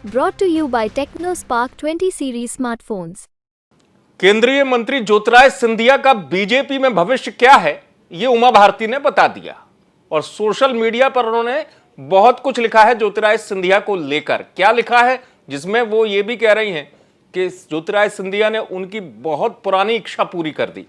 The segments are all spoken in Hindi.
Brought to you by TechnoSpark 20 series smartphones. केंद्रीय मंत्री ज्योतिराय सिंधिया का बीजेपी में भविष्य क्या है, ये उमा भारती ने बता दिया। और सोशल मीडिया पर उन्होंने बहुत कुछ लिखा है ज्योतिराय सिंधिया को लेकर। क्या लिखा है, जिसमें वो ये भी कह रही हैं कि ज्योतिराय सिंधिया ने उनकी बहुत पुरानी इच्छा पूरी कर दी।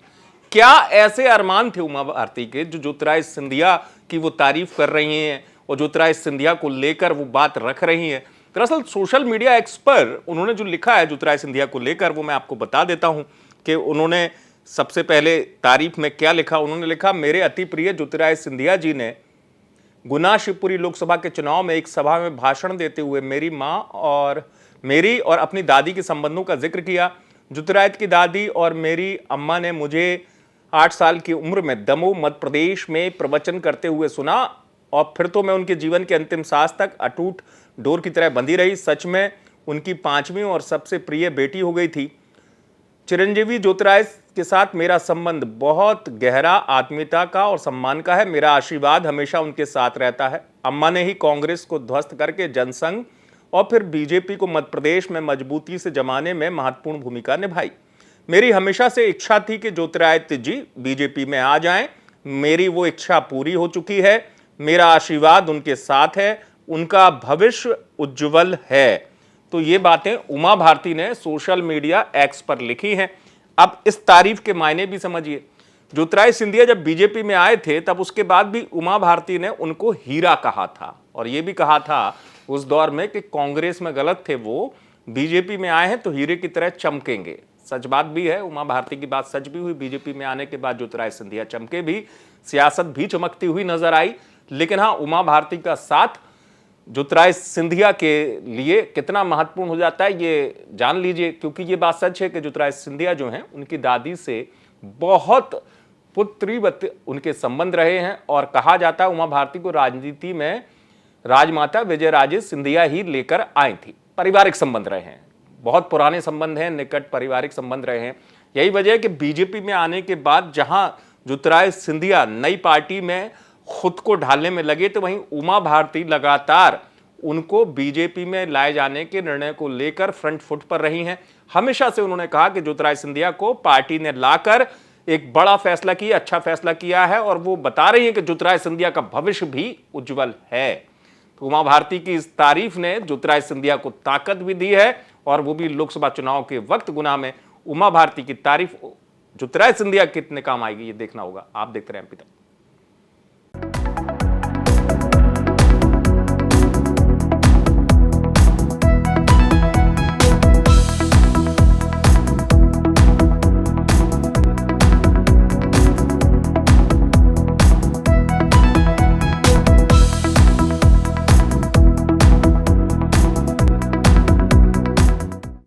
क्या ऐसे अरमान थे उमा भारती के जो ज्योतिराय सिंधिया की वो तारीफ कर रही हैं और ज्योतिराय सिंधिया को लेकर वो बात रख रही हैं। दरअसल सोशल मीडिया एक्स पर उन्होंने जो लिखा है ज्योतिराय सिंधिया को लेकर वो मैं आपको बता देता हूं कि उन्होंने सबसे पहले तारीफ में क्या लिखा। उन्होंने लिखा, मेरे अति प्रिय ज्योतिराय सिंधिया जी ने गुना शिवपुरी लोकसभा के चुनाव में एक सभा में भाषण देते हुए मेरी और अपनी दादी के संबंधों का जिक्र किया। ज्योतिराय की दादी और मेरी अम्मा ने मुझे 8 साल की उम्र में दमोह मध्य प्रदेश में प्रवचन करते हुए सुना और फिर तो मैं उनके जीवन के अंतिम सांस तक अटूट डोर की तरह बंधी रही। सच में उनकी 5वीं और सबसे प्रिय बेटी हो गई थी। चिरंजीवी ज्योतिराय के साथ मेरा संबंध बहुत गहरा, आत्मीयता का और सम्मान का है। मेरा आशीर्वाद हमेशा उनके साथ रहता है। अम्मा ने ही कांग्रेस को ध्वस्त करके जनसंघ और फिर बीजेपी को मध्य प्रदेश में मजबूती से जमाने में महत्वपूर्ण भूमिका निभाई। मेरी हमेशा से इच्छा थी कि ज्योतिराय जी बीजेपी में आ जाएं। मेरी वो इच्छा पूरी हो चुकी है। मेरा आशीर्वाद उनके साथ है। उनका भविष्य उज्जवल है। तो ये बातें उमा भारती ने सोशल मीडिया एक्स पर लिखी हैं। अब इस तारीफ के मायने भी समझिए। ज्योतिराय सिंधिया जब बीजेपी में आए थे तब उसके बाद भी उमा भारती ने उनको हीरा कहा था और ये भी कहा था उस दौर में कि कांग्रेस में गलत थे वो, बीजेपी में आए हैं तो हीरे की तरह चमकेंगे। सच बात भी है, उमा भारती की बात सच भी हुई। बीजेपी में आने के बाद ज्योतिराय सिंधिया चमके भी, सियासत भी चमकती हुई नजर आई। लेकिन हाँ, उमा भारती का साथ ज्योतिराय सिंधिया के लिए कितना महत्वपूर्ण हो जाता है ये जान लीजिए, क्योंकि ये बात सच है कि ज्योतिराय सिंधिया जो हैं उनकी दादी से बहुत पुत्रीवत उनके संबंध रहे हैं और कहा जाता है उमा भारती को राजनीति में राजमाता विजयराजे सिंधिया ही लेकर आई थी। पारिवारिक संबंध रहे हैं, बहुत पुराने संबंध हैं, निकट पारिवारिक संबंध रहे हैं। यही वजह है कि बीजेपी में आने के बाद जहां ज्योतिराय सिंधिया नई पार्टी में खुद को ढालने में लगे तो वहीं उमा भारती लगातार उनको बीजेपी में लाए जाने के निर्णय को लेकर फ्रंट फुट पर रही हैं। हमेशा से उन्होंने कहा कि ज्योतिराय सिंधिया को पार्टी ने लाकर एक बड़ा फैसला किया, अच्छा फैसला किया है और वो बता रही है कि ज्योतिराय सिंधिया का भविष्य भी उज्जवल है। तो उमा भारती की इस तारीफ ने ज्योतिराय सिंधिया को ताकत भी दी है और वो भी लोकसभा चुनाव के वक्त। गुना में उमा भारती की तारीफ ज्योतिराय सिंधिया कितने काम आएगी ये देखना होगा। आप देखते रहे एमपी तक।